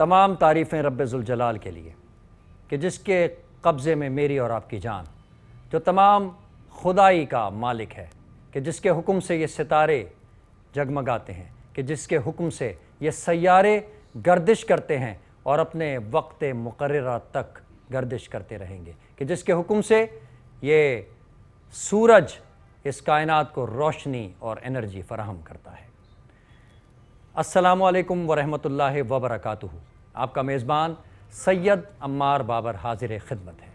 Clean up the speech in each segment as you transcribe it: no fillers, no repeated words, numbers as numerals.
تمام تعریفیں رب ذوالجلال کے لیے کہ جس کے قبضے میں میری اور آپ کی جان، جو تمام خدائی کا مالک ہے، کہ جس کے حکم سے یہ ستارے جگمگاتے ہیں، کہ جس کے حکم سے یہ سیارے گردش کرتے ہیں اور اپنے وقت مقررہ تک گردش کرتے رہیں گے، کہ جس کے حکم سے یہ سورج اس کائنات کو روشنی اور انرجی فراہم کرتا ہے۔ السلام علیکم ورحمۃ اللہ وبرکاتہ۔ آپ کا میزبان سید عمار بابر حاضر خدمت ہے۔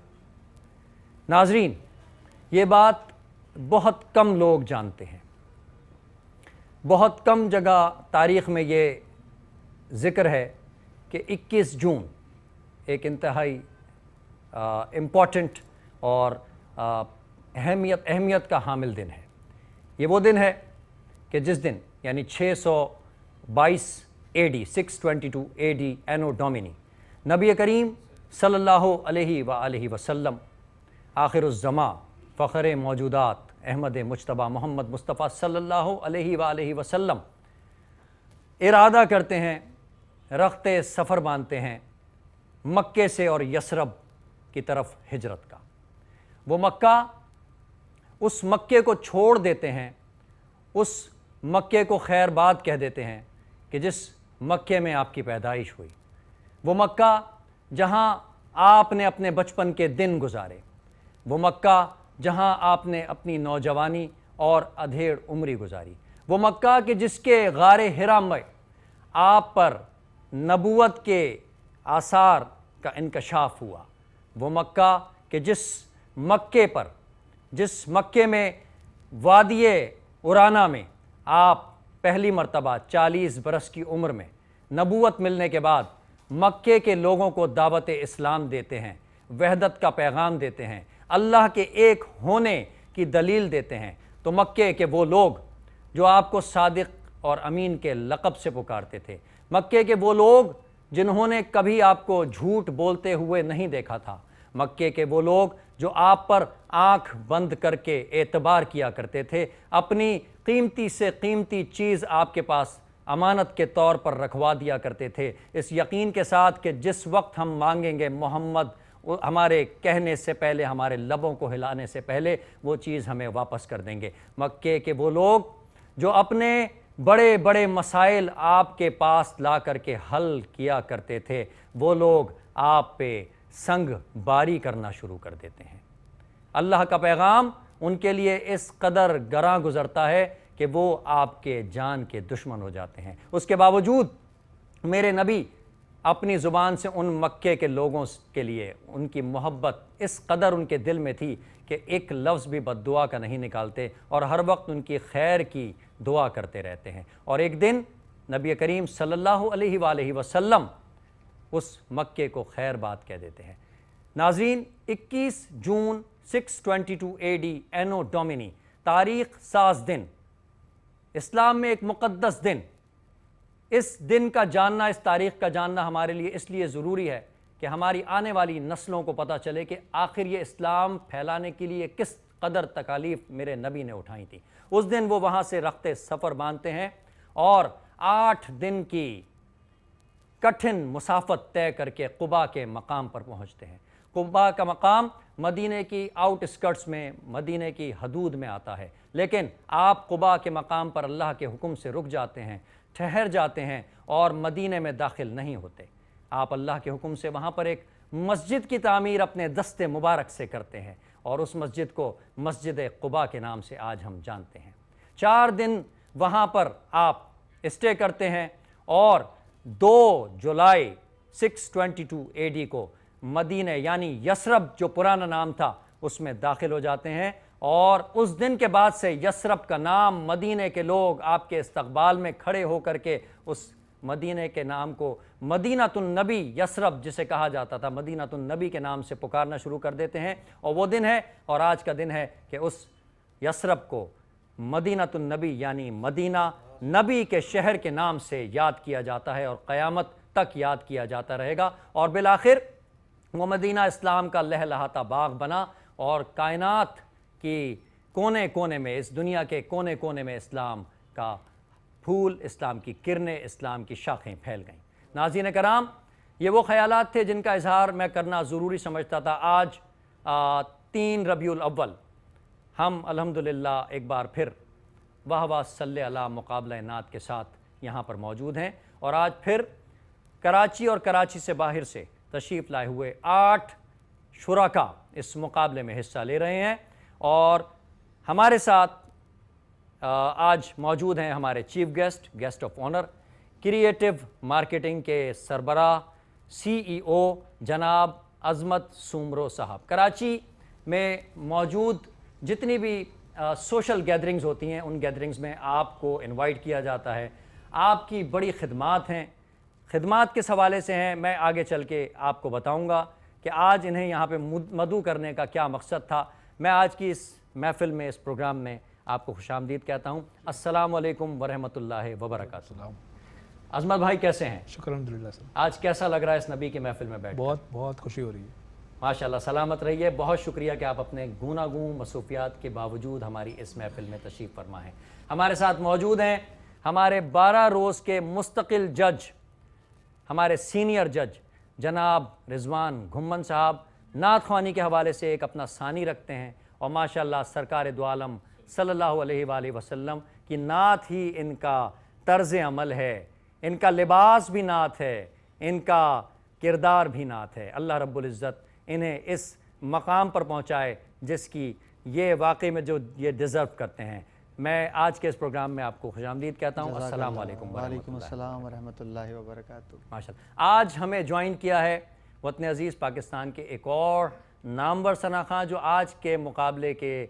ناظرین، یہ بات بہت کم لوگ جانتے ہیں، بہت کم جگہ تاریخ میں یہ ذکر ہے کہ 21 جون ایک انتہائی امپورٹنٹ اور اہمیت کا حامل دن ہے۔ یہ وہ دن ہے کہ جس دن یعنی 622 AD 622 AD اینو ڈومینی نبی کریم صلی اللہ علیہ وآلہ وسلم آخر الزماں فخر موجودات احمد مجتبیٰ محمد مصطفیٰ صلی اللہ علیہ وآلہ وسلم ارادہ کرتے ہیں، رخت سفر باندھتے ہیں مکے سے اور یثرب کی طرف ہجرت کا۔ وہ مکہ، اس مکے کو چھوڑ دیتے ہیں، اس مکے کو خیر باد کہہ دیتے ہیں کہ جس مکے میں آپ کی پیدائش ہوئی، وہ مکہ جہاں آپ نے اپنے بچپن کے دن گزارے، وہ مکہ جہاں آپ نے اپنی نوجوانی اور ادھیڑ عمری گزاری، وہ مکہ کہ جس کے غار حرا میں آپ پر نبوت کے آثار کا انکشاف ہوا، وہ مکہ کہ جس مکے میں وادی عرانا میں آپ پہلی مرتبہ 40 برس کی عمر میں نبوت ملنے کے بعد مکے کے لوگوں کو دعوت اسلام دیتے ہیں، وحدت کا پیغام دیتے ہیں، اللہ کے ایک ہونے کی دلیل دیتے ہیں، تو مکے کے وہ لوگ جو آپ کو صادق اور امین کے لقب سے پکارتے تھے، مکے کے وہ لوگ جنہوں نے کبھی آپ کو جھوٹ بولتے ہوئے نہیں دیکھا تھا، مکے کے وہ لوگ جو آپ پر آنکھ بند کر کے اعتبار کیا کرتے تھے، اپنی قیمتی سے قیمتی چیز آپ کے پاس امانت کے طور پر رکھوا دیا کرتے تھے، اس یقین کے ساتھ کہ جس وقت ہم مانگیں گے محمد ہمارے کہنے سے پہلے، ہمارے لبوں کو ہلانے سے پہلے وہ چیز ہمیں واپس کر دیں گے۔ مکے کے وہ لوگ جو اپنے بڑے بڑے مسائل آپ کے پاس لا کر کے حل کیا کرتے تھے، وہ لوگ آپ پہ سنگ باری کرنا شروع کر دیتے ہیں۔ اللہ کا پیغام ان کے لیے اس قدر گراں گزرتا ہے کہ وہ آپ کے جان کے دشمن ہو جاتے ہیں۔ اس کے باوجود میرے نبی اپنی زبان سے ان مکے کے لوگوں کے لیے ان کی محبت اس قدر ان کے دل میں تھی کہ ایک لفظ بھی بد دعا کا نہیں نکالتے اور ہر وقت ان کی خیر کی دعا کرتے رہتے ہیں۔ اور ایک دن نبی کریم صلی اللہ علیہ وآلہ وسلم اس مکے کو خیر بات کہہ دیتے ہیں۔ ناظرین، 21 جون 622 AD اینو ڈومینی تاریخ ساز دن، اسلام میں ایک مقدس دن۔ اس دن کا جاننا، اس تاریخ کا جاننا ہمارے لیے اس لیے ضروری ہے کہ ہماری آنے والی نسلوں کو پتہ چلے کہ آخر یہ اسلام پھیلانے کے لیے کس قدر تکالیف میرے نبی نے اٹھائی تھی۔ اس دن وہ وہاں سے رخت سفر باندھتے ہیں اور 8 دن کی کٹھن مسافت طے کر کے قباء کے مقام پر پہنچتے ہیں۔ قباء کا مقام مدینہ کی آؤٹ اسکرٹس میں، مدینہ کی حدود میں آتا ہے، لیکن آپ قباء کے مقام پر اللہ کے حکم سے رک جاتے ہیں، ٹھہر جاتے ہیں اور مدینہ میں داخل نہیں ہوتے۔ آپ اللہ کے حکم سے وہاں پر ایک مسجد کی تعمیر اپنے دست مبارک سے کرتے ہیں اور اس مسجد کو مسجد قباء کے نام سے آج ہم جانتے ہیں۔ 4 دن وہاں پر آپ اسٹے کرتے ہیں اور 2 جولائی 622 AD کو مدینہ یعنی یثرب جو پرانا نام تھا اس میں داخل ہو جاتے ہیں، اور اس دن کے بعد سے یثرب کا نام، مدینہ کے لوگ آپ کے استقبال میں کھڑے ہو کر کے اس مدینہ کے نام کو مدینۃ النبی یثرب جسے کہا جاتا تھا، مدینۃ النبی کے نام سے پکارنا شروع کر دیتے ہیں۔ اور وہ دن ہے اور آج کا دن ہے کہ اس یثرب کو مدینۃ النبی یعنی مدینہ نبی کے شہر کے نام سے یاد کیا جاتا ہے اور قیامت تک یاد کیا جاتا رہے گا، اور بالآخر وہ مدینہ اسلام کا لہلہاتا باغ بنا اور کائنات کی کونے کونے میں، اس دنیا کے کونے کونے میں اسلام کا پھول، اسلام کی کرنیں، اسلام کی شاخیں پھیل گئیں۔ ناظرین کرام، یہ وہ خیالات تھے جن کا اظہار میں کرنا ضروری سمجھتا تھا۔ آج 3 ربیع الاول ہم الحمدللہ ایک بار پھر واہ واہ صلی علی مقابلہ نعت کے ساتھ یہاں پر موجود ہیں، اور آج پھر کراچی اور کراچی سے باہر سے تشریف لائے ہوئے 8 شرکاء اس مقابلے میں حصہ لے رہے ہیں، اور ہمارے ساتھ آج موجود ہیں ہمارے chief guest of honour, creative marketing کے سربراہ CEO جناب عظمت سومرو صاحب۔ کراچی میں موجود جتنی بھی سوشل گیدرنگز ہوتی ہیں ان گیدرنگز میں آپ کو انوائٹ کیا جاتا ہے، آپ کی بڑی خدمات ہیں، خدمات کس حوالے سے ہیں میں آگے چل کے آپ کو بتاؤں گا کہ آج انہیں یہاں پہ مدعو کرنے کا کیا مقصد تھا۔ میں آج کی اس محفل میں، اس پروگرام میں آپ کو خوش آمدید کہتا ہوں۔ السلام علیکم ورحمۃ اللہ وبرکاتہ۔ عظمت بھائی کیسے ہیں؟ شکر الحمدللہ سر، آج کیسا لگ رہا ہے اس نبی کی محفل میں بیٹھ؟ بہت خوشی ہو رہی ہے۔ ماشاءاللہ، سلامت رہیے۔ بہت شکریہ کہ آپ اپنے گوناگوں مصروفیات کے باوجود ہماری اس محفل میں تشریف فرما ہیں۔ ہمارے ساتھ موجود ہیں ہمارے 12 روز کے مستقل جج، ہمارے سینئر جج جناب رضوان گھمن صاحب، نعت خوانی کے حوالے سے ایک اپنا ثانی رکھتے ہیں، اور ماشاءاللہ سرکار دو عالم صلی اللہ علیہ وآلہ وسلم کی نعت ہی ان کا طرز عمل ہے، ان کا لباس بھی نعت ہے، ان کا کردار بھی نعت ہے۔ اللہ رب العزت انہیں اس مقام پر پہنچائے جس کی یہ واقعی میں جو یہ ڈیزرو کرتے ہیں۔ میں آج کے اس پروگرام میں آپ کو خوش آمدید کہتا ہوں۔ السلام علیکم ورحمۃ اللہ۔ وعلیکم السلام ورحمۃ اللہ وبرکاتہ۔ ماشاءاللہ، آج ہمیں جوائن کیا ہے وطن عزیز پاکستان کے ایک اور نامور ثنا خواں جو آج کے مقابلے کے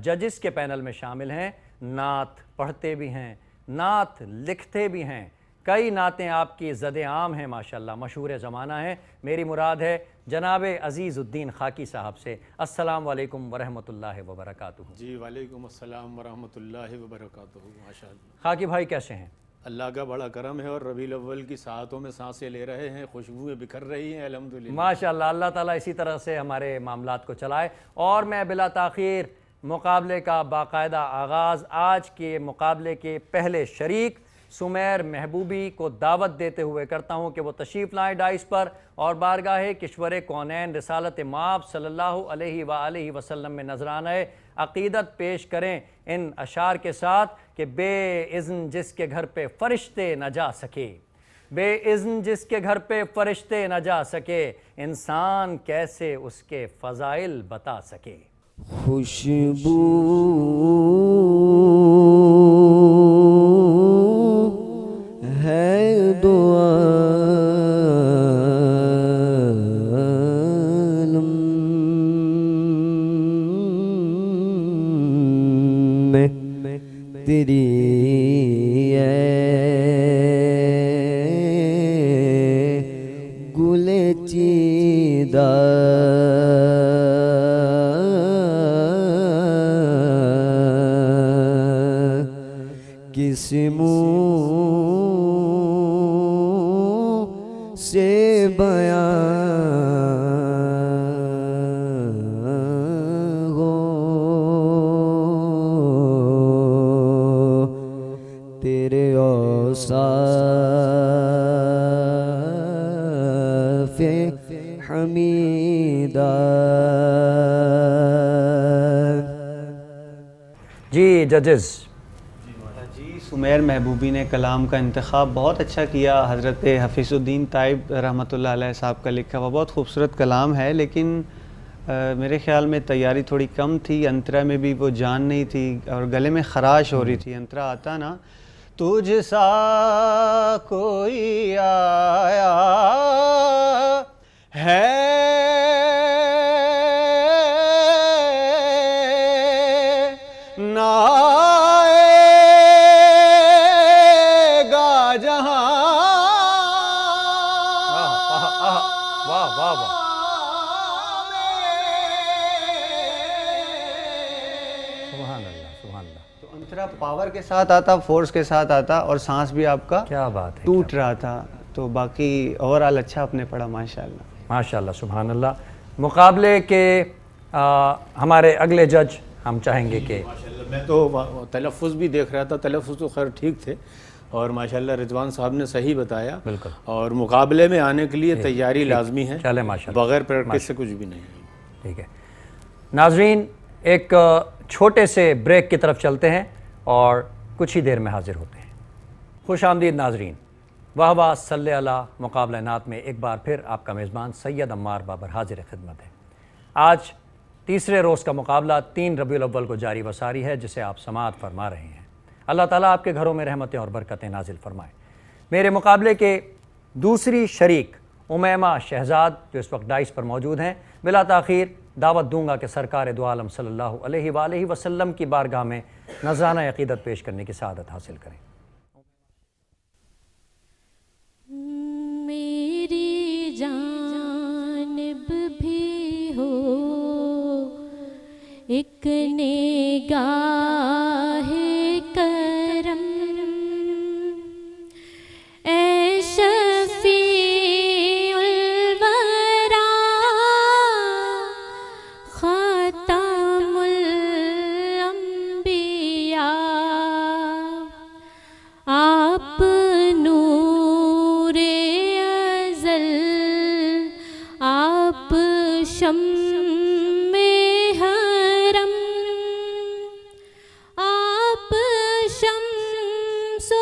ججز کے پینل میں شامل ہیں، نعت پڑھتے بھی ہیں، نعت لکھتے بھی ہیں، کئی نعتیں آپ کی زد عام ہیں، ماشاءاللہ مشہور زمانہ ہیں۔ میری مراد ہے جناب عزیز الدین خاکی صاحب سے۔ السلام علیکم ورحمۃ اللہ وبرکاتہ۔ جی وعلیکم السلام ورحمۃ اللہ وبرکاتہ۔ ماشاءاللہ، خاکی بھائی کیسے ہیں؟ اللہ کا بڑا کرم ہے، اور ربیع الاول کی ساعتوں میں سانسیں لے رہے ہیں، خوشبوئیں بکھر رہی ہیں الحمدللہ۔ ماشاءاللہ، اللہ تعالیٰ اسی طرح سے ہمارے معاملات کو چلائے، اور میں بلا تاخیر مقابلے کا باقاعدہ آغاز آج کے مقابلے کے پہلے شریک سمیر محبوبی کو دعوت دیتے ہوئے کرتا ہوں کہ وہ تشریف لائیں ڈائس پر، اور بارگاہ کشور کونین رسالت مآب صلی اللہ علیہ وآلہ وسلم میں نذرانہ عقیدت پیش کریں ان اشعار کے ساتھ کہ بے اذن جس کے گھر پہ فرشتے نہ جا سکے، بے اذن جس کے گھر پہ فرشتے نہ جا سکے، انسان کیسے اس کے فضائل بتا سکے۔ خوشبو ہے دو عالم میں تیری گل چیدہ کس منہ سے بیان ہو، تیرے اوصاف حمیدہ۔ جی ججز، جی سمیر محبوبی نے کلام کا انتخاب بہت اچھا کیا۔ حضرت حفیظ الدین طائب رحمۃ اللہ علیہ صاحب کا لکھا ہوا بہت خوبصورت کلام ہے، لیکن میرے خیال میں تیاری تھوڑی کم تھی، انترا میں بھی وہ جان نہیں تھی اور گلے میں خراش ہو رہی تھی۔ انترا آتا نا، تجھ سا کوئی آیا ہے نہ پاور کے ساتھ آتا، فورس کے ساتھ آتا، اور سانس بھی آپ کا کیا بات ہے، ٹوٹ رہا تھا۔ تو باقی اوورآل اچھا آپ نے پڑھا ماشاءاللہ۔ ماشاءاللہ، سبحان اللہ۔ مقابلے کے ہمارے اگلے جج ہم چاہیں گے کہ ماشاءاللہ، میں تو تلفظ بھی دیکھ رہا تھا، تلفظ تو خیر ٹھیک تھے، اور ماشاءاللہ رضوان صاحب نے صحیح بتایا. بالکل. اور مقابلے میں آنے کے لیے تیاری لازمی ہے. چلے ماشاءاللہ. بغیر پریکٹس سے کچھ بھی نہیں ہے. ٹھیک ہے ناظرین، ایک چھوٹے سے بریک کی طرف چلتے ہیں اور کچھ ہی دیر میں حاضر ہوتے ہیں. خوش آمدید ناظرین، واہ واہ صلی اللہ مقابلہ نعت میں ایک بار پھر آپ کا میزبان سید عمار بابر حاضر خدمت ہے. آج تیسرے روز کا مقابلہ 3 ربیع الاول کو جاری و ساری ہے، جسے آپ سماعت فرما رہے ہیں. اللہ تعالیٰ آپ کے گھروں میں رحمتیں اور برکتیں نازل فرمائے. میرے مقابلے کے دوسری شریک امیمہ شہزاد جو اس وقت ڈائس پر موجود ہیں، بلا تاخیر دعوت دوں گا کہ سرکار دو عالم صلی اللہ علیہ وآلہ وسلم کی بارگاہ میں نذرانہ عقیدت پیش کرنے کی سعادت حاصل کریں. میری جانب بھی ہو ایک نگاہ کرم، اے شفیع الورا خاتم الانبیاء، آپ نور ازل، آپ شمع حرم، آپ شمس و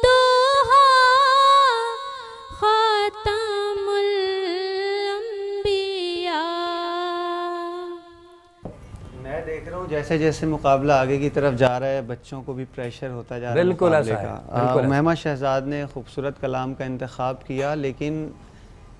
ضحیٰ خاتم الانبیاء. میں دیکھ رہا ہوں جیسے جیسے مقابلہ آگے کی طرف جا رہا ہے بچوں کو بھی پریشر ہوتا جا رہا ہے. بالکل ایسا ہے. امیمہ شہزاد نے خوبصورت کلام کا انتخاب کیا، لیکن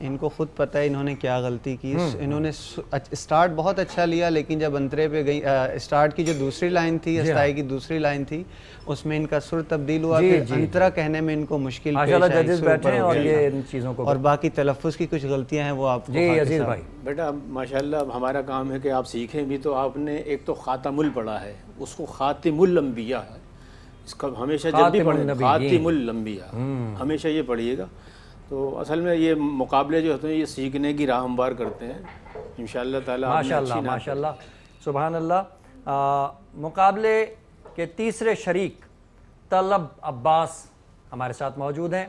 ان کو خود پتہ ہے انہوں نے کیا غلطی کی. انہوں نے سٹارٹ بہت اچھا لیا، لیکن جب انترے پہ گئی سٹارٹ کی جو دوسری لائن تھی، استائی کی دوسری لائن تھی، اس میں ان کا سر تبدیل ہوا. پھر انترا کہنے میں ان کو مشکل پیش ماشاءاللہ آئی، ججز سر بیٹھے اوپر ہیں ہو اور گیا یہ تھا. ان چیزوں کو اور باقی تلفظ کی کچھ غلطیاں ہیں وہ آپ کو جی عزیز بھائی. بیٹا ماشاءاللہ ہمارا کام ہے کہ آپ سیکھیں بھی. تو آپ نے ایک تو خاتم ال پڑھا ہے، اس کو خاتم الانبیاء ہے. اس کا ہمیشہ جب بھی پڑھیں خاتم الانبیاء ہمیشہ یہ پڑھیے گا. تو اصل میں یہ مقابلے جو ہوتے ہیں یہ سیکھنے کی راہ ہموار کرتے ہیں انشاءاللہ تعالیٰ. ماشاءاللہ ماشاءاللہ سبحان اللہ. مقابلے کے تیسرے شریک طلب عباس ہمارے ساتھ موجود ہیں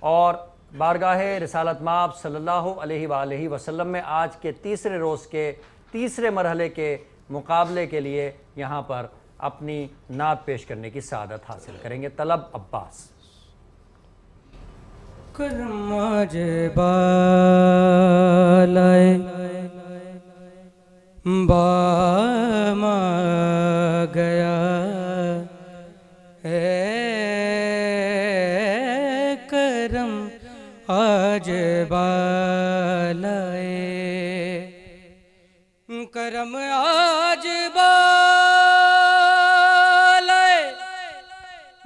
اور بارگاہ رسالت مآب صلی اللہ علیہ وآلہ وسلم میں آج کے تیسرے روز کے تیسرے مرحلے کے مقابلے کے لیے یہاں پر اپنی نعت پیش کرنے کی سعادت حاصل کریں گے. طلب عباس. کرم آج بالائے بام آ گیا ہے، کرم آج بالائے، کرم آج بالائے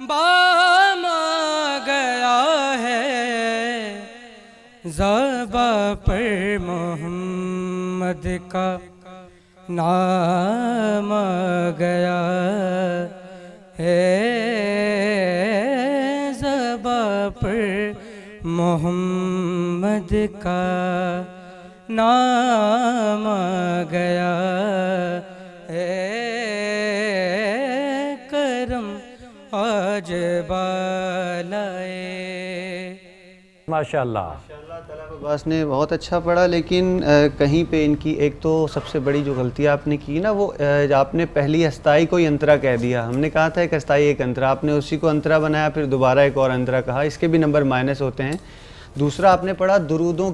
بام آ گیا ہے، زباں پر محمد کا نام آ گیا ہے، زباں پر محمد کا نام آ گیا ہے، کرم آج بالائے. ماشاءاللہ. طلب عباس نے بہت اچھا پڑھا، لیکن کہیں پہ ان کی ایک تو سب سے بڑی جو غلطی آپ نے کی نا، وہ آپ نے پہلی استائی کو ہی انترا کہہ دیا. ہم نے کہا تھا ایک استائی ایک انترا، آپ نے اسی کو انترا بنایا، پھر دوبارہ ایک اور انترا کہا. اس کے بھی نمبر مائنس ہوتے ہیں. دوسرا آپ نے پڑھا درودوں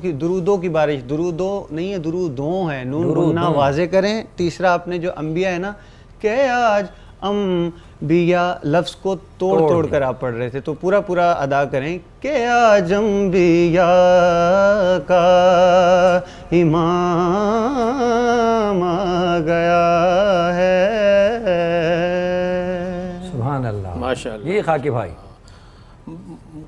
کی بارش، درودوں نہیں ہے درودوں ہے، نون غنہ واضح کریں. تیسرا آپ نے جو انبیاء ہے نا کہ آج انبیاء لفظ کو توڑ کر آپ پڑھ رہے تھے، تو پورا ادا کریں کہ آج انبیاء کا امام آ گیا ہے. سبحان اللہ ماشاءاللہ. یہ خاکی بھائی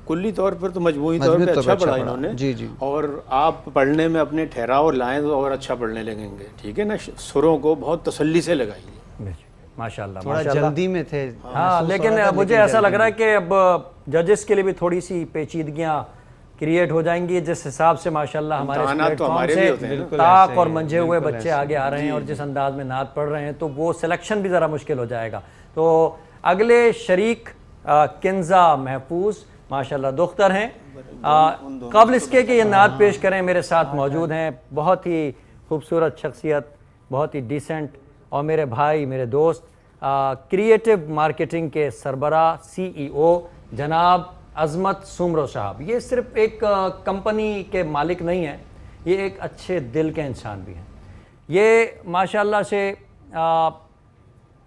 کلی طور پر تو مجموعی طور پہ اچھا پڑھا انہوں نے. جی جی. اور آپ پڑھنے میں اپنے ٹھہراؤ لائیں تو اور اچھا پڑھنے لگیں گے. ٹھیک ہے نا، سروں کو بہت تسلی سے لگائیے. ماشاءاللہ تھوڑا ماشاءاللہ. جلدی میں تھے. ہاں لیکن مجھے ایسا لگ رہا ہے کہ اب ججز کے لیے بھی تھوڑی سی پیچیدگیاں کریٹ ہو جائیں گی، جس حساب سے ماشاءاللہ ہمارے اس پلیٹ فارم سے طاق اور منجھے ہوئے بچے آگے آ رہے ہیں اور جس انداز میں نعت پڑھ رہے ہیں تو وہ سلیکشن بھی ذرا مشکل ہو جائے گا. تو اگلے شریک کنزا محفوظ ماشاءاللہ دختر ہیں. قبل اس کے کہ یہ نعت پیش کریں میرے ساتھ موجود ہیں بہت ہی خوبصورت شخصیت, بہت ہی ڈیسنٹ, اور میرے بھائی, میرے دوست, کریٹو مارکیٹنگ کے سربراہ CEO جناب عظمت سومرو صاحب. یہ صرف ایک کمپنی کے مالک نہیں ہیں, یہ ایک اچھے دل کے انسان بھی ہیں. یہ ماشاءاللہ سے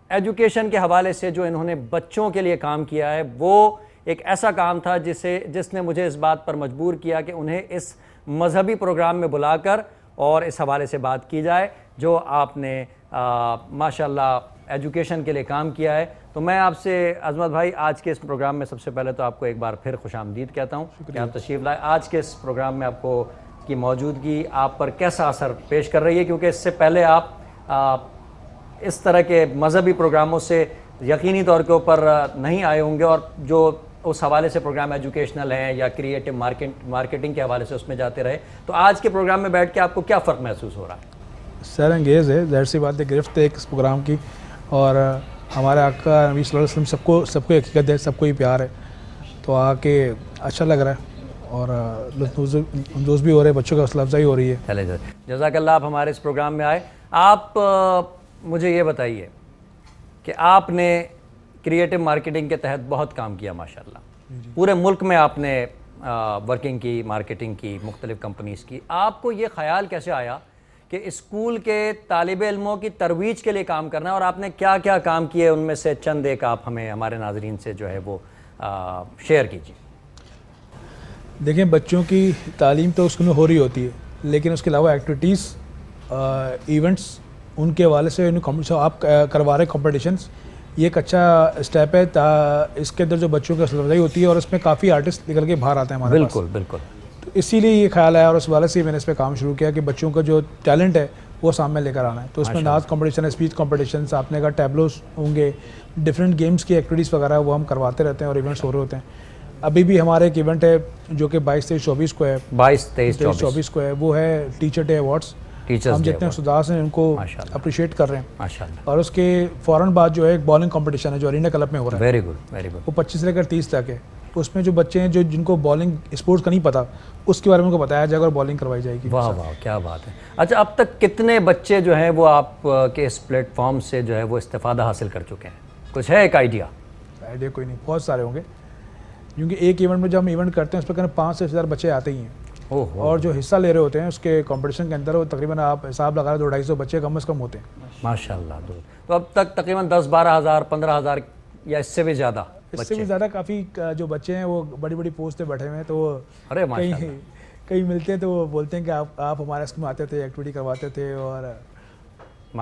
ایجوکیشن کے حوالے سے جو انہوں نے بچوں کے لیے کام کیا ہے وہ ایک ایسا کام تھا جس نے مجھے اس بات پر مجبور کیا کہ انہیں اس مذہبی پروگرام میں بلا کر اور اس حوالے سے بات کی جائے جو آپ نے ماشاءاللہ ایجوکیشن کے لیے کام کیا ہے. تو میں آپ سے عظمت بھائی آج کے اس پروگرام میں سب سے پہلے تو آپ کو ایک بار پھر خوش آمدید کہتا ہوں کہ آپ تشریف لائے. آج کے اس پروگرام میں آپ کو کی موجودگی آپ پر کیسا اثر پیش کر رہی ہے, کیونکہ اس سے پہلے آپ اس طرح کے مذہبی پروگراموں سے یقینی طور کے اوپر نہیں آئے ہوں گے, اور جو اس حوالے سے پروگرام ایجوکیشنل ہیں یا کریٹو مارکیٹنگ کے حوالے سے اس میں جاتے رہے. تو آج کے پروگرام میں بیٹھ کے آپ کو کیا فرق محسوس ہو رہا ہے؟ سیر انگیز ہے, ظاہر سی بات ہے, گرفت ہے اس پروگرام کی, اور ہمارے آقا نبی صلی اللہ علیہ وسلم سب کو حقیقت ہے, سب کو ہی پیار ہے, تو آ کے اچھا لگ رہا ہے اور لطف اندوز بھی ہو رہے ہیں, بچوں کا حوصلہ افزائی ہو رہی ہے. چلے جزاک اللہ, آپ ہمارے اس پروگرام میں آئے. آپ مجھے یہ بتائیے کہ آپ نے کریٹو مارکیٹنگ کے تحت بہت کام کیا ماشاءاللہ, پورے ملک میں آپ نے ورکنگ کی, مارکیٹنگ کی, مختلف کمپنیز کی. آپ کو یہ خیال کیسے آیا کہ اسکول کے طالب علموں کی ترویج کے لیے کام کرنا ہے, اور آپ نے کیا کیا کام کیے ان میں سے چند ایک آپ ہمیں ہمارے ناظرین سے جو ہے وہ شیئر کیجیے. دیکھیں, بچوں کی تعلیم تو اسکول میں ہو رہی ہوتی ہے, لیکن اس کے علاوہ ایکٹیویٹیز, ایونٹس, ان کے حوالے سے آپ کروا رہے کمپٹیشنس, یہ ایک اچھا اسٹیپ ہے. اس کے اندر جو بچوں کی حوصلہ افزائی ہوتی ہے اور اس میں کافی آرٹسٹ نکل کے باہر آتے ہیں ہمارے پاس. بالکل بالکل. تو اسی لیے یہ خیال آیا اور اس حوالے سے میں نے اس پہ کام شروع کیا کہ بچوں کا جو ٹیلنٹ ہے وہ سامنے لے کر آنا ہے. تو اس میں نعت کمپٹیشن ہے, اسپیچ کمپٹیشنس, آپ نے کہا ٹیبلوز ہوں گے, ڈفرینٹ گیمز کی ایکٹیویٹیز وغیرہ وہ ہم کرواتے رہتے ہیں اور ایونٹس ہو رہے ہوتے ہیں. ابھی بھی ہمارا ایک ایونٹ ہے جو کہ 22-23-24 کو ہے, 22-23-24 کو ہے, وہ ہے ٹیچر ڈے ایوارڈس. ہم جتنے استاد ہیں ان کو اپریشیٹ کر رہے ہیں ماشاءاللہ. اور اس کے فوراً بعد جو ہے ایک بالنگ کمپٹیشن ہے جو ارینا کلب میں ہو رہا ہے. Very good very good. وہ 25 سے لے کر 30 تک ہے. اس میں جو بچے ہیں جن کو بالنگ اسپورٹس کا نہیں پتا, اس کے بارے میں ان کو بتایا جائے گا اور بالنگ کروائی جائے گی. واہ واہ کیا بات ہے. اچھا, اب تک کتنے بچے جو ہیں وہ آپ کے اس پلیٹ فارم سے جو ہے وہ استفادہ حاصل کر چکے ہیں؟ کچھ ہے ایک آئیڈیا کوئی نہیں, بہت سارے ہوں گے, کیونکہ ایک ایونٹ میں جب ہم ایونٹ کرتے ہیں اس پہ 5 سے 6 بچے آتے ہی ہیں. اور جو حصہ لے رہے ہوتے ہیں اس کے کمپٹیشن کے اندر وہ تقریباً آپ حساب لگا رہے 200-250 بچے کم از کم ہوتے ہیں ماشاءاللہ. تو اب تک تقریباً 10-12 ہزار 15 ہزار یا اس سے بھی زیادہ, اس سے بھی زیادہ کافی جو بچے ہیں وہ بڑی بڑی پوسٹ پہ بیٹھے ہوئے ہیں. تو وہ کئی ملتے ہیں تو وہ بولتے ہیں کہ آپ ہمارے اسکول میں آتے تھے, ایکٹیویٹی کرواتے تھے, اور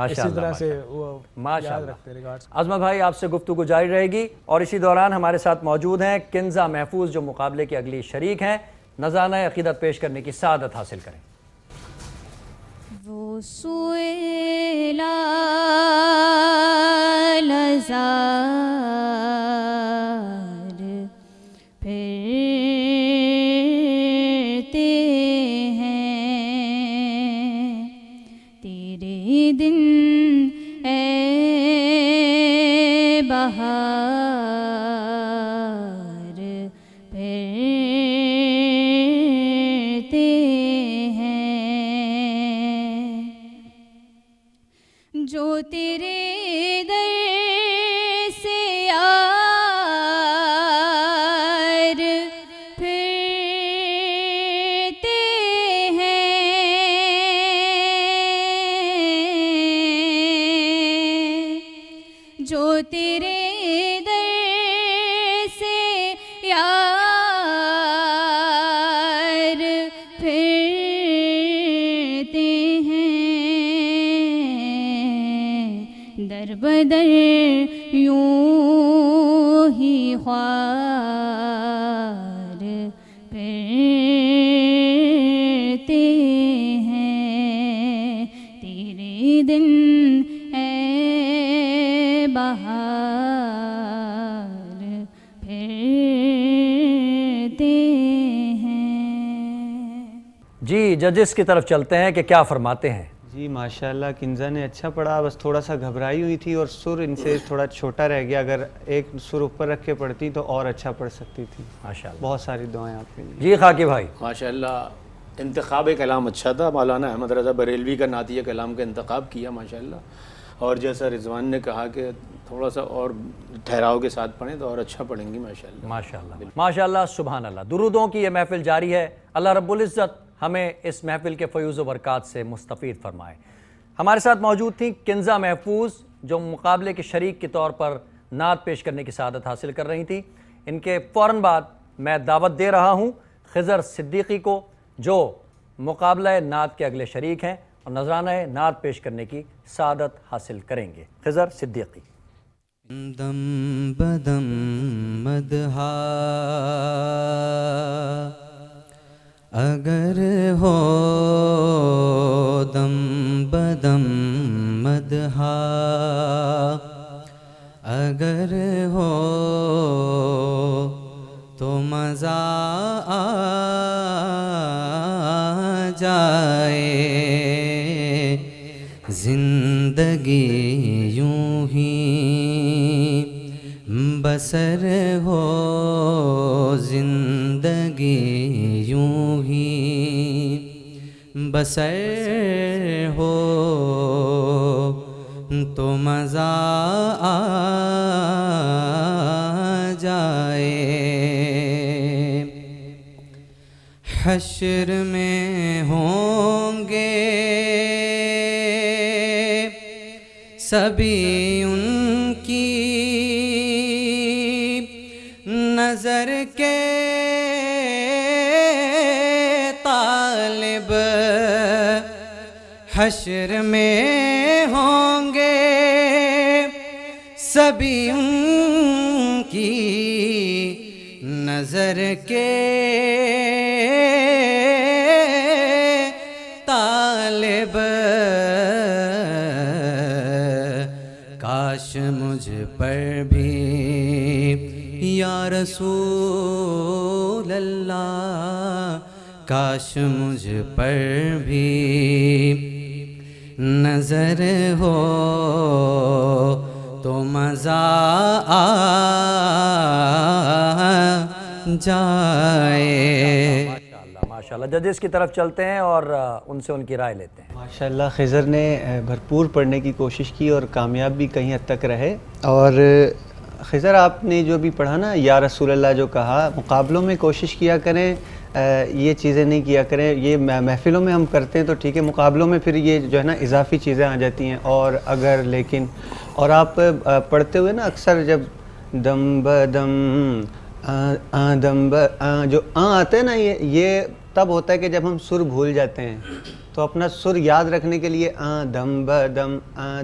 اسی طرح سے وہ یاد رکھتے ہیں. عظمت بھائی, آپ سے گفتگو جاری رہے گی, اور اسی دوران ہمارے ساتھ موجود ہیں کنزا محفوظ جو مقابلے کی اگلی شریک ہیں. نذرانہ عقیدت پیش کرنے کی سعادت حاصل کریں. وہ سوئے لزار پھرتے ہیں, تیرے دن اے بہار جو تیرے در سے یار پھرتے ہیں, جو تیرے در سے یار پھرتے ہیں, در بدر یوں ہی خوار پھرتے ہیں, تیرے دن اے بہار پھرتے ہیں. جی, ججز کی طرف چلتے ہیں کہ کیا فرماتے ہیں. جی ماشاءاللہ کنزا نے اچھا پڑھا، بس تھوڑا سا گھبرائی ہوئی تھی اور سر ان سے تھوڑا چھوٹا رہ گیا، اگر ایک سر اوپر رکھ کے پڑھتی تو اور اچھا پڑھ سکتی تھی. ماشاءاللہ. بہت ساری دعائیں آپ کے لیے. جی خاکی بھائی. ماشاءاللہ انتخاب کلام اچھا تھا، مولانا احمد رضا بریلوی کا نعتیہ کلام کا انتخاب کیا ماشاءاللہ، اور جیسا رضوان نے کہا کہ تھوڑا سا اور ٹھہراؤ کے ساتھ پڑھیں تو اور اچھا پڑھیں گی ماشاءاللہ. ماشاءاللہ ماشاءاللہ سبحان اللہ. درودوں کی یہ محفل جاری ہے. اللہ رب العزت ہمیں اس محفل کے فیوز و برکات سے مستفید فرمائے. ہمارے ساتھ موجود تھیں کنزا محفوظ، جو مقابلے کے شریک کے طور پر نعت پیش کرنے کی سعادت حاصل کر رہی تھیں. ان کے فوراً بعد میں دعوت دے رہا ہوں خضر صدیقی کو، جو مقابلہ نعت کے اگلے شریک ہیں اور نذرانہ نعت پیش کرنے کی سعادت حاصل کریں گے. خضر صدیقی. دم بدم مدحا اگر ہو، دم بدم مدحا اگر ہو تو مزہ آ جائے. زندگی یوں ہی بسر ہو، زندگی یوں ہی بسر ہو تو مزہ آ جائے. حشر میں ہوں گے سبھی ان کی نظر کے طالب، حشر میں ہوں گے سبھی ان کی نظر کے طالب. کاش مجھ پر بھی یا رسول اللہ، کاش مجھ پر بھی نظر ہو تو مزہ آ جائے. ماشاءاللہ. ججز کی طرف چلتے ہیں اور ان سے ان کی رائے لیتے ہیں. ماشاءاللہ خضر نے بھرپور پڑھنے کی کوشش کی اور کامیاب بھی کہیں حد تک رہے. اور خضر آپ نے جو بھی پڑھا نا یا رسول اللہ جو کہا، مقابلوں میں کوشش کیا کریں یہ چیزیں نہیں کیا کریں. یہ محفلوں میں ہم کرتے ہیں تو ٹھیک ہے، مقابلوں میں پھر یہ جو ہے نا اضافی چیزیں آ جاتی ہیں. اور اگر لیکن اور آپ پڑھتے ہوئے نا اکثر جب دم بدم دم جو آتے ہیں نا، یہ تب ہوتا ہے کہ جب ہم سر بھول جاتے ہیں. تو اپنا سر یاد رکھنے کے لیے دم بدم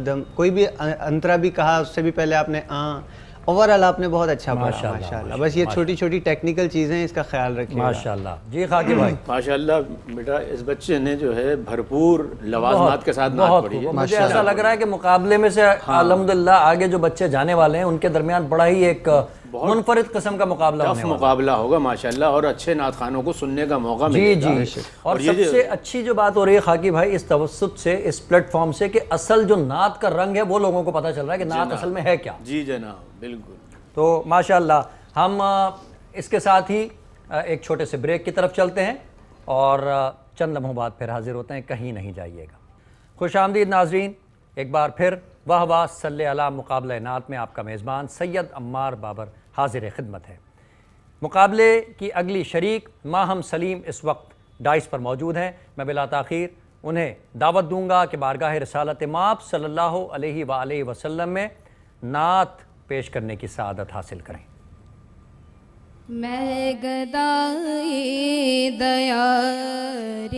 دم، کوئی بھی انترا بھی کہا اس سے بھی پہلے آپ نے اوورآل آپ نے بہت اچھا پڑھا ماشاءاللہ. بس یہ چھوٹی چھوٹی ٹیکنیکل چیزیں ہیں، اس کا خیال رکھیے ماشاءاللہ. جی خاکی بھائی. ماشاءاللہ بیٹا اس بچے نے جو ہے بھرپور لوازمات کے ساتھ نعت پڑھی ہے. مجھے ایسا لگ رہا ہے کہ مقابلے میں سے الحمدللہ آگے جو بچے جانے والے ہیں ان کے درمیان بڑا ہی ایک منفرد قسم کا مقابلہ ہونے والا ہے. مقابلہ ہوگا ماشاءاللہ، اور اچھے نعت خوانوں کو سننے کا موقع ملے گا. اور سب سے اچھی جو بات ہو رہی ہے خاکی بھائی اس توسط سے، اس پلیٹ فارم سے، کہ اصل جو نعت کا رنگ ہے وہ لوگوں کو پتہ چل رہا ہے کہ نعت اصل میں ہے کیا. جی جناب بالکل. تو ماشاءاللہ ہم اس کے ساتھ ہی ایک چھوٹے سے بریک کی طرف چلتے ہیں اور چند لمحوں بعد پھر حاضر ہوتے ہیں. کہیں نہیں جائیے گا. خوش آمدید ناظرین، ایک بار پھر واہ واہ صلی علی مقابلہ نعت میں آپ کا میزبان سید عمار بابر حاضر خدمت ہے. مقابلے کی اگلی شریک ماہم سلیم اس وقت ڈائس پر موجود ہیں. میں بلا تاخیر انہیں دعوت دوں گا کہ بارگاہ رسالت مآب صلی اللہ علیہ وآلہ وسلم میں نعت پیش کرنے کی سعادت حاصل کریں. میں گدائے دیار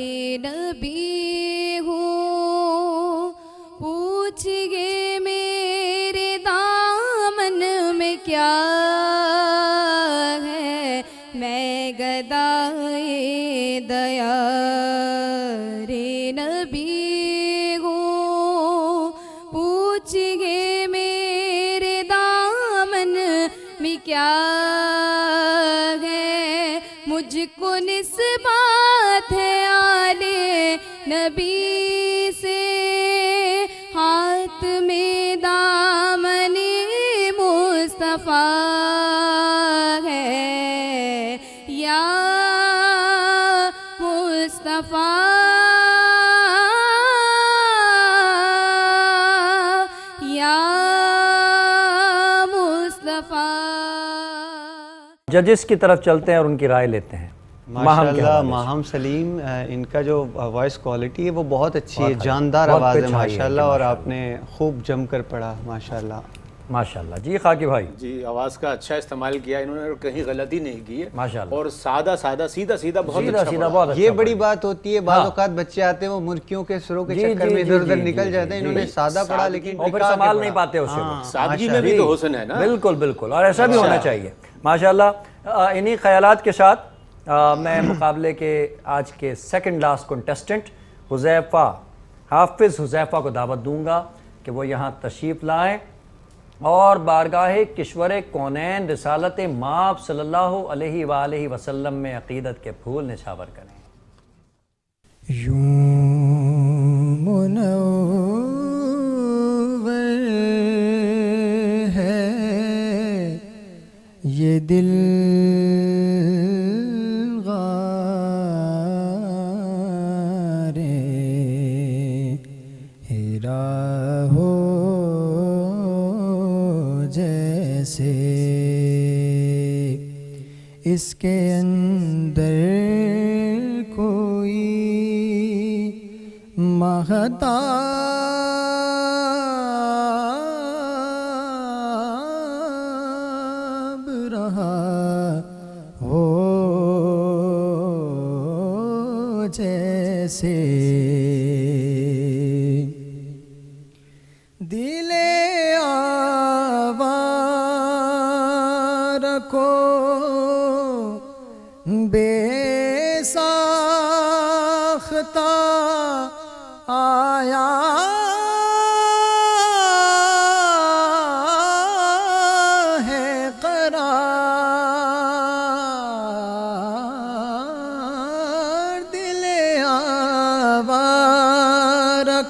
نبی ہوں، پوچھئے میرے دامن میں کیا ہے. میں گدائے دیار نبی ہوں، پوچھئے میرے دامن میں کیا ہے. مجھ کو نسبت ہے آلِ نبی سے ججز کی طرف چلتے ہیں اور ان کی رائے لیتے ہیں. ماشاءاللہ ماہم سلیم، ان کا جو وائس کوالٹی ہے وہ بہت اچھی ہے، جاندار آواز ہے ماشاءاللہ، اور آپ نے خوب جم کر پڑھا ماشاءاللہ. ماشاءاللہ. جی خاکی بھائی. جی آواز کا اچھا استعمال کیا انہوں نے، کہیں غلطی نہیں کی ہے ماشاءاللہ. اور سادہ سیدھا سیدھا بہت سیدھا اچھا سیدھا پڑھا. بہت اچھا. یہ بڑی بات ہوتی ہے، بعض اوقات بچے آتے ہیں وہ مرکیوں کے سروں کے چکر میں ادھر ادھر نکل جاتے ہیں، انہوں نے سادہ پڑھا لیکن اور پھر سنبھال نہیں پاتے اسے. سادگی میں بھی تو حسن ہے نا. بالکل بالکل، اور ایسا بھی ہونا چاہیے ماشاءاللہ. انہی خیالات کے ساتھ میں مقابلے کے آج کے سیکنڈ لاسٹ کنٹیسٹنٹ حذیفہ، حافظ حذیفہ کو دعوت دوں گا کہ وہ یہاں تشریف لائیں اور بارگاہ کشور کونین رسالت مآب صلی اللہ علیہ وآلہ وسلم میں عقیدت کے پھول نچھاور کریں. یوں منور ہے یہ دل اس کے اندر کوئی مہتاب رہا ہو جیسے دل آوار کو بے ساختہ آیا ہے قرار، دل آوار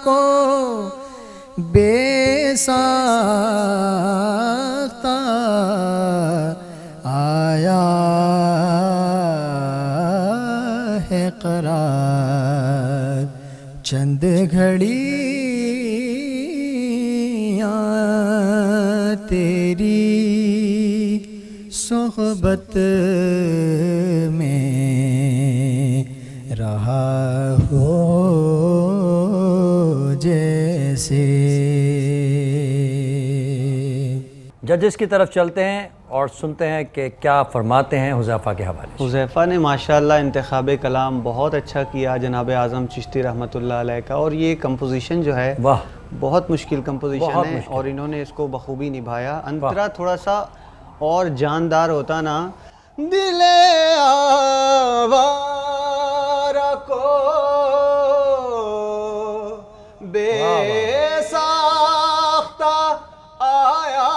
کو بے ساختہ آیا قرار، چند گھڑیاں تیری صحبت میں رہا ہو جیسے. ججز کی طرف چلتے ہیں اور سنتے ہیں کہ کیا فرماتے ہیں حذیفہ کے حوالے سے. حذیفہ نے ماشاءاللہ انتخاب کلام بہت اچھا کیا جناب اعظم چشتی رحمۃ اللہ علیہ کا، اور یہ کمپوزیشن جو ہے واہ بہت مشکل کمپوزیشن ہے اور انہوں نے اس کو بخوبی نبھایا. انترا تھوڑا سا اور جاندار ہوتا نا، دل آوار کو بے ساختہ آیا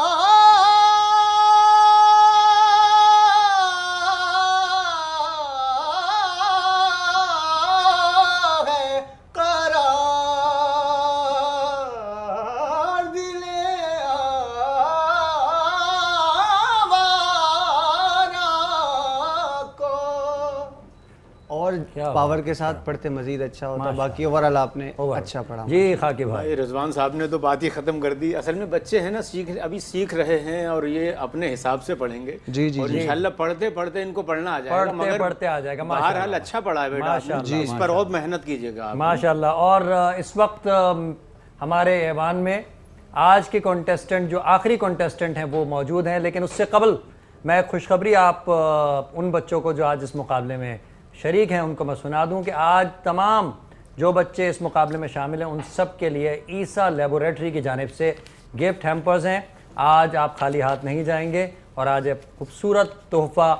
پاور کے ساتھ پڑھتے مزید اچھا ہوتا. باقی اوورال آپ نے اچھا پڑھا. جی خاکی بھائی. رضوان صاحب نے تو بات ہی ختم کر دی. اصل میں بچے ہیں نا، ابھی سیکھ رہے ہیں اور یہ اپنے حساب سے پڑھیں گے. جی جی اور انشاءاللہ پڑھتے پڑھتے ان کو پڑھنا آ جائے گا. پڑھتے آ جائے گا. بہرحال اچھا پڑھا ہے بیٹا، اس پر اور محنت کیجیے گا ماشاءاللہ. اور اس وقت ہمارے ایوان میں آج کے کنٹیسٹنٹ جو آخری کنٹیسٹنٹ ہیں وہ موجود ہیں، لیکن اس سے قبل میں خوشخبری آپ ان بچوں کو جو آج اس مقابلے میں شریک ہیں ان کو میں سنا دوں کہ آج تمام جو بچے اس مقابلے میں شامل ہیں ان سب کے لیے عیسیٰ لیبوریٹری کی جانب سے گفٹ ہیمپرز ہیں. آج آپ خالی ہاتھ نہیں جائیں گے اور آج ایک خوبصورت تحفہ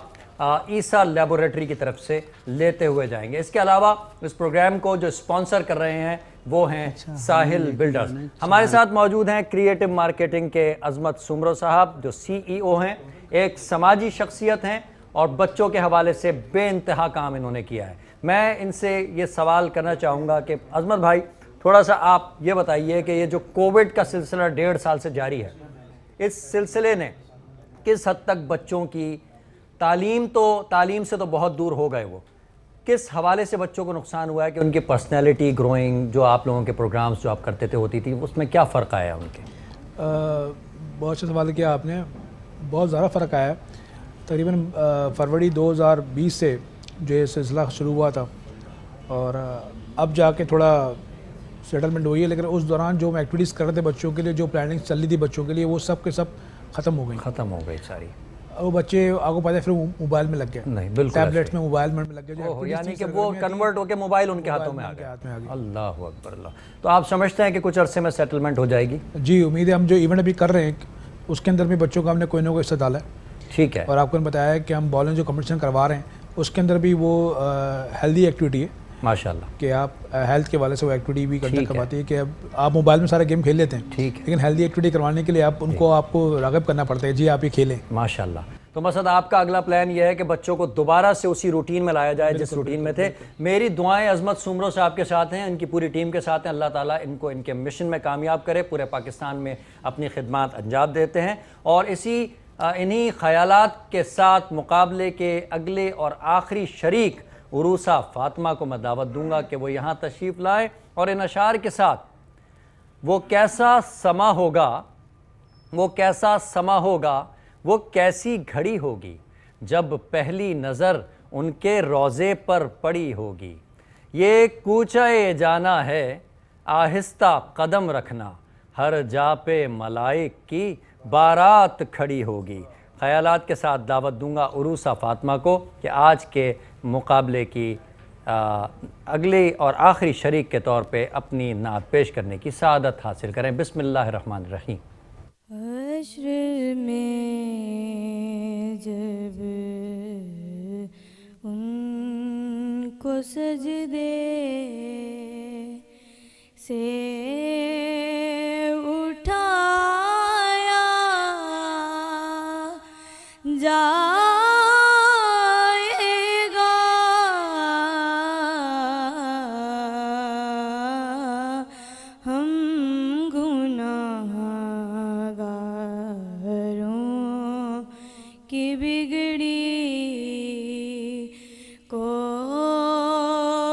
عیسیٰ لیبوریٹری کی طرف سے لیتے ہوئے جائیں گے. اس کے علاوہ اس پروگرام کو جو اسپانسر کر رہے ہیں وہ ہیں ساحل بلڈرز. ہمارے ساتھ موجود ہیں کریٹو مارکیٹنگ کے عظمت سمرو صاحب جو CEO ہیں، ایک سماجی شخصیت ہیں اور بچوں کے حوالے سے بے انتہا کام انہوں نے کیا ہے. میں ان سے یہ سوال کرنا چاہوں گا کہ عظمت بھائی تھوڑا سا آپ یہ بتائیے کہ یہ جو کووڈ کا سلسلہ 1.5 سال سے جاری ہے، اس سلسلے نے کس حد تک بچوں کی تعلیم سے تو بہت دور ہو گئے، وہ کس حوالے سے بچوں کو نقصان ہوا ہے کہ ان کی پرسنالٹی گروئنگ جو آپ لوگوں کے پروگرامز جو آپ کرتے تھے ہوتی تھی، اس میں کیا فرق آیا ان کے؟ بہت اچھا سوال کیا آپ نے. بہت زیادہ فرق آیا ہے. تقریباً فروری 2020 سے جو یہ سلسلہ شروع ہوا تھا اور اب جا کے تھوڑا سیٹلمنٹ ہوئی ہے، لیکن اس دوران جو ہم ایکٹیویٹیز کر رہے تھے بچوں کے لیے، جو پلاننگ چل رہی تھی بچوں کے لیے، وہ سب کے سب ختم ہو گئی. ختم ہو گئی ساری. وہ بچے آپ کو پتہ ہے پھر موبائل میں لگ گئے. نہیں بالکل ٹیبلیٹ میں موبائل میں لگ گئے. یعنی کہ وہ کنورٹ ہو کے موبائل ان کے ہاتھوں میں آ گیا. اللہ اکبر اللہ. تو آپ سمجھتے ہیں کہ کچھ عرصے میں سیٹلمنٹ ہو جائے گی؟ جی امید ہے. ہم جو ایونٹ ابھی کر رہے ہیں اس کے اندر بھی بچوں کا ہم نے کوئی نہ کوئی حصہ ڈالا ہے. ٹھیک ہے. اور آپ کو بتایا ہے کہ ہم بالنگ جو کمپٹیشن کروا رہے ہیں اس کے اندر بھی وہ ہیلدی ایکٹیویٹی ہے ماشاء اللہ، کہ آپ ہیلتھ کے والے سے وہ ایکٹیویٹی بھی کرواتی ہے کہ اب آپ موبائل میں سارے گیم کھیل لیتے ہیں، ٹھیک ہے، لیکن ہیلدی ایکٹیویٹی کروانے کے لیے آپ کو راغب کرنا پڑتا ہے. جی آپ یہ کھیلیں ماشاء اللہ. تو مسعد آپ کا اگلا پلان یہ ہے کہ بچوں کو دوبارہ سے اسی روٹین میں لایا جائے جس روٹین میں تھے. میری دعائیں عظمت سومرو صاحب کے ساتھ ہیں، ان کی پوری ٹیم کے ساتھ ہیں. اللہ تعالیٰ ان کو ان کے مشن میں کامیاب کرے. پورے پاکستان میں اپنی خدمات انجام دیتے ہیں اور انہی خیالات کے ساتھ مقابلے کے اگلے اور آخری شریک عروسہ فاطمہ کو میں دعوت دوں گا کہ وہ یہاں تشریف لائے اور ان اشعار کے ساتھ وہ کیسا سما ہوگا، وہ کیسی گھڑی ہوگی جب پہلی نظر ان کے روضے پر پڑی ہوگی. یہ کوچہ جانا ہے آہستہ قدم رکھنا، ہر جا پہ ملائک کی بارات کھڑی ہوگی. خیالات کے ساتھ دعوت دوں گا عروسہ فاطمہ کو کہ آج کے مقابلے کی اگلی اور آخری شریک کے طور پہ اپنی نعت پیش کرنے کی سعادت حاصل کریں. بسم اللہ الرحمن الرحیم. حشر میں جب ان کو سجدے سے اٹھایا جائے گا، ہم گناہگاروں کی بگڑی کو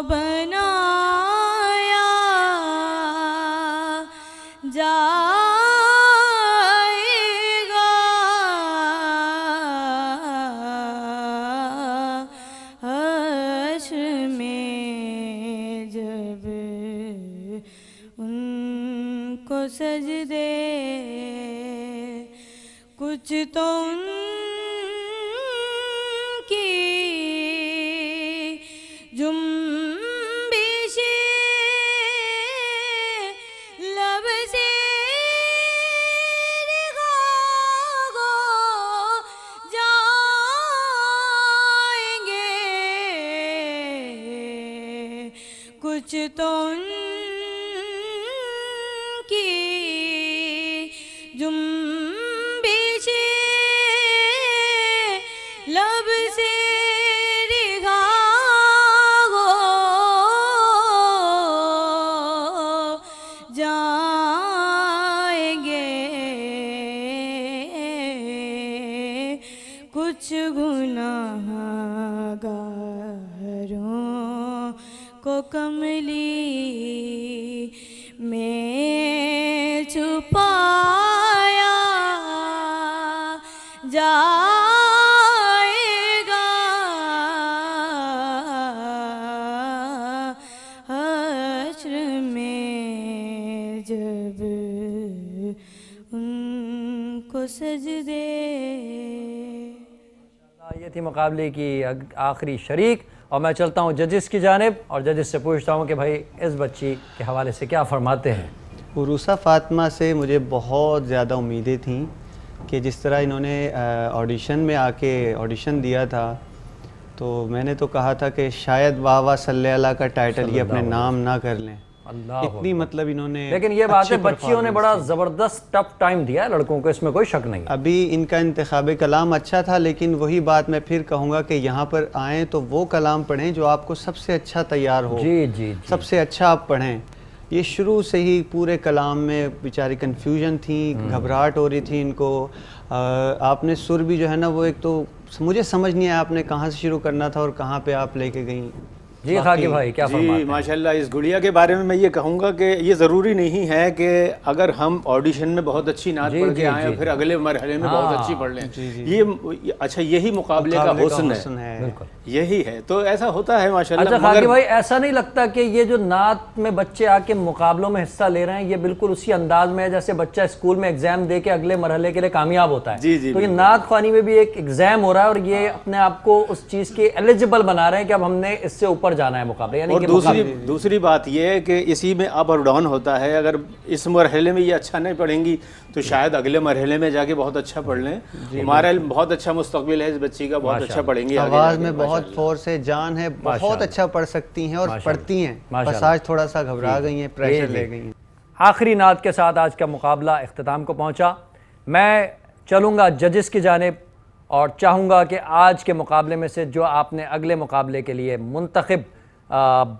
بنایا جائے گا، حشر میں جب ان کو سجدے کچھ تو ان کی جنبش لب سے رخا ہو جائیں گے، کچھ تو ان کی جنبش لب سے رخا ہو جائیں گے، کچھ گناہگاروں کو کملی میں چھپایا جائے گا، حشر میں جب ان کو سجدے. یہ تھی مقابلے کی آخری شریک اور میں چلتا ہوں ججز کی جانب اور ججز سے پوچھتا ہوں کہ بھائی اس بچی کے حوالے سے کیا فرماتے ہیں. عروسہ فاطمہ سے مجھے بہت زیادہ امیدیں تھیں کہ جس طرح انہوں نے آڈیشن میں آ کے آڈیشن دیا تھا تو میں نے تو کہا تھا کہ شاید واہ واہ صلی اللہ کا ٹائٹل یہ اپنے نام نہ کر لیں. اتنی مطلب انہوں نے، لیکن یہ بات ہے بچیوں نے بڑا زبردست ٹف ٹائم دیا ہے لڑکوں کو، اس میں کوئی شک نہیں. ابھی ان کا انتخاب کلام اچھا تھا، لیکن وہی بات میں پھر کہوں گا کہ یہاں پر آئیں تو وہ کلام پڑھیں جو آپ کو سب سے اچھا تیار ہو. جی سب سے اچھا آپ پڑھیں. یہ شروع سے ہی پورے کلام میں بیچاری کنفیوژن تھی، گھبراہٹ ہو رہی تھی ان کو. آپ نے سر بھی جو ہے نا وہ ایک تو مجھے سمجھ نہیں آیا آپ نے کہاں سے شروع کرنا تھا اور کہاں پہ آپ لے کے گئیں. جی خاکی بھائی کیا فرماتے جی ہیں؟ ماشاءاللہ اس گڑیا کے بارے میں یہ کہوں گا کہ یہ ضروری نہیں ہے کہ اگر ہم آڈیشن میں بہت اچھی نعت پڑھ کے آئیں اور پھر اگلے مرحلے میں بہت اچھی پڑھ لیں، یہ اچھا یہی مقابلے کا حسن ہے، یہی ہے، تو ایسا ہوتا ہے ماشاءاللہ۔ اچھا خاکی بھائی ایسا نہیں لگتا کہ یہ جو نعت میں بچے آ کے مقابلوں میں حصہ لے رہے ہیں یہ بالکل اسی انداز میں ہے جیسے بچہ اسکول میں ایگزام دے کے اگلے مرحلے کے لیے کامیاب ہوتا ہے؟ جی جی تو یہ نعت خوانی میں بھی ایک ایگزام ہو رہا ہے اور یہ اپنے آپ کو اس چیز کے ایلیجبل بنا رہے ہیں کہ اب ہم نے اس سے اوپر جانا ہے مقابلے، یعنی اور کہ دوسری بات یہ ہے کہ اسی میں اپ اور ڈاؤن ہوتا ہے، اگر اس مرحلے میں یہ اچھا نہیں پڑھیں گی تو شاید اگلے مرحلے میں جا کے بہت اچھا پڑھ لیں۔ ہمارا بہت اچھا مستقبل ہے اس بچی کا، بہت اچھا پڑھیں گی، آواز میں بہت فورس ہے، جان ہے، بہت اچھا پڑھ سکتی ہیں اور پڑھتی ہیں، بس آج تھوڑا سا گھبرا گئی ہیں، پریشر لے گئی ہیں۔ آخری نعت کے ساتھ آج کا مقابلہ اختتام کو پہنچا۔ میں چلوں گا ججز کی جانب اور چاہوں گا کہ آج کے مقابلے میں سے جو آپ نے اگلے مقابلے کے لیے منتخب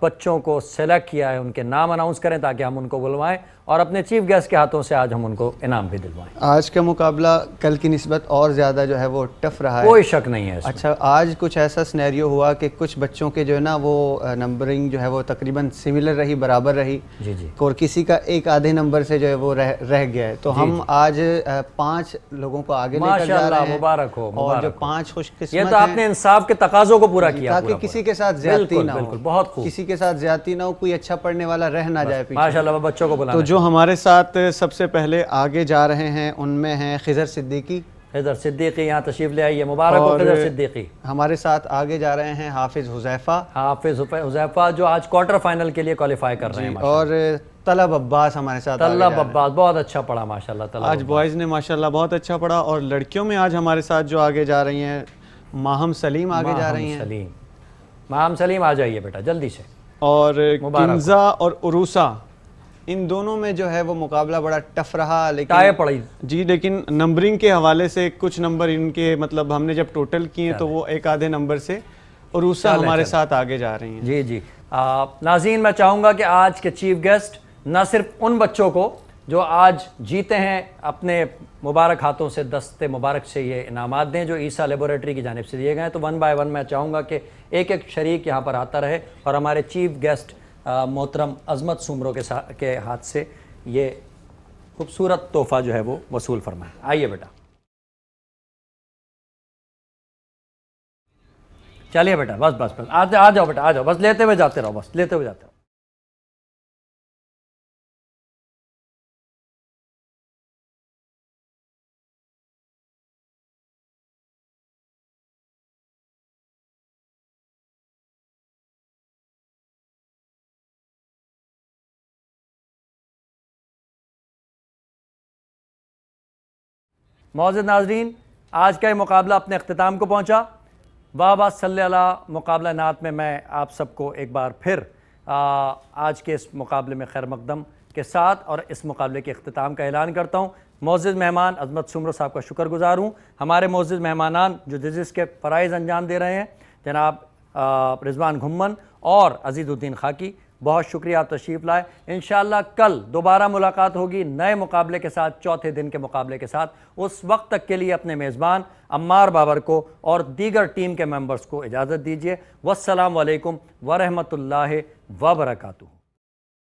بچوں کو سلیکٹ کیا ہے ان کے نام اناؤنس کریں تاکہ ہم ان کو بلوائیں اور اپنے چیف گیسٹ کے ہاتھوں سے آج ہم ان کو انعام بھی دلوائیں۔ آج کا مقابلہ کل کی نسبت اور زیادہ جو ہے وہ ٹف رہا ہے، کوئی شک نہیں ہے اس میں۔ اچھا آج کچھ ایسا سنیریو ہوا کہ کچھ بچوں کے جو ہے نا وہ نمبرنگ جو ہے وہ تقریباً سملر رہی، برابر رہی، جی جی، اور کسی کا ایک آدھے نمبر سے جو ہے وہ رہ گیا ہے، تو ہم آج 5 لوگوں کو آگے لے کر جا ماشاءاللہ رہے ہیں، مبارک ہو، اور جو مبارک ہو۔ 5 خوش قسمت یہ تو آپ نے انصاف کے تقاضوں کو پورا کیا تاکہ کسی کے ساتھ زیادتی نہ ہو، بالکل بہت خوب، کسی کے ساتھ زیادتی نہ ہو، کوئی اچھا پڑھنے والا رہ نہ جائے پیچھے۔ ماشاءاللہ بچوں کو تو بلانا۔ جو ہمارے ساتھ سب سے پہلے آگے جا رہے ہیں ان میں ہیں خضر صدیقی، خضر صدیقی یہاں تشریف لے آئیے، مبارک ہو اور خضر صدیقی۔ ہمارے ساتھ آگے جا رہے ہیں حافظ حذیفہ، حافظ حذیفہ جو آج کوارٹر فائنل کے لیے کوالیفائی کر رہے ہیں، اور طلب عباس ہمارے ساتھ آگے طلب جا رہے ہیں۔ عباس بہت اچھا پڑھا ماشاءاللہ طلب آج بوائز نے ماشاءاللہ بہت اچھا پڑھا، اور لڑکیوں میں آج ہمارے ساتھ جو آگے جا رہی ہیں ماہم سلیم آگے جا رہی ہیں، سلیم، ماہم سلیم آ جائیے بیٹا جلدی سے۔ اور مبارک ہو۔ کنزا اور عروسہ، ان دونوں میں جو ہے وہ مقابلہ بڑا ٹف رہا، ٹائے لیکن پڑی جی لیکن نمبرنگ کے حوالے سے کچھ نمبر ان کے مطلب ہم نے جب ٹوٹل کیے تو وہ ایک آدھے نمبر سے عروسہ ہمارے ساتھ آگے جا رہی ہیں۔ جی جی ناظرین میں چاہوں گا کہ آج کے چیف گیسٹ نہ صرف ان بچوں کو جو آج جیتے ہیں اپنے مبارک ہاتھوں سے دستے مبارک سے یہ انعامات دیں جو عیسیٰ لیبورٹری کی جانب سے دیے گئے ہیں، تو 1 بائی 1 میں چاہوں گا کہ ایک ایک شریک یہاں پر آتا رہے اور ہمارے چیف گیسٹ محترم عظمت سومرو کے ہاتھ سے یہ خوبصورت تحفہ جو ہے وہ وصول فرمائیں۔ آئیے بیٹا، چلیے بیٹا، بس بس بس آ جاؤ بیٹا، آ جاؤ، بس لیتے ہوئے جاتے رہو، بس لیتے ہوئے جاتے رہو۔ معزز ناظرین، آج کا یہ مقابلہ اپنے اختتام کو پہنچا۔ واہ صلی اللہ مقابلہ نعت میں آپ سب کو ایک بار پھر آج کے اس مقابلے میں خیر مقدم کے ساتھ اور اس مقابلے کے اختتام کا اعلان کرتا ہوں۔ معزز مہمان عظمت سومرو صاحب کا شکر گزار ہوں۔ ہمارے معزز مہمانان جو ججز کے فرائض انجام دے رہے ہیں جناب رضوان گھمن اور عزیز الدین خاکی، بہت شکریہ آپ تشریف لائے۔ انشاءاللہ کل دوبارہ ملاقات ہوگی نئے مقابلے کے ساتھ، چوتھے دن کے مقابلے کے ساتھ۔ اس وقت تک کے لیے اپنے میزبان عمار بابر کو اور دیگر ٹیم کے ممبرز کو اجازت دیجیے۔ والسلام علیکم ورحمۃ اللہ وبرکاتہ۔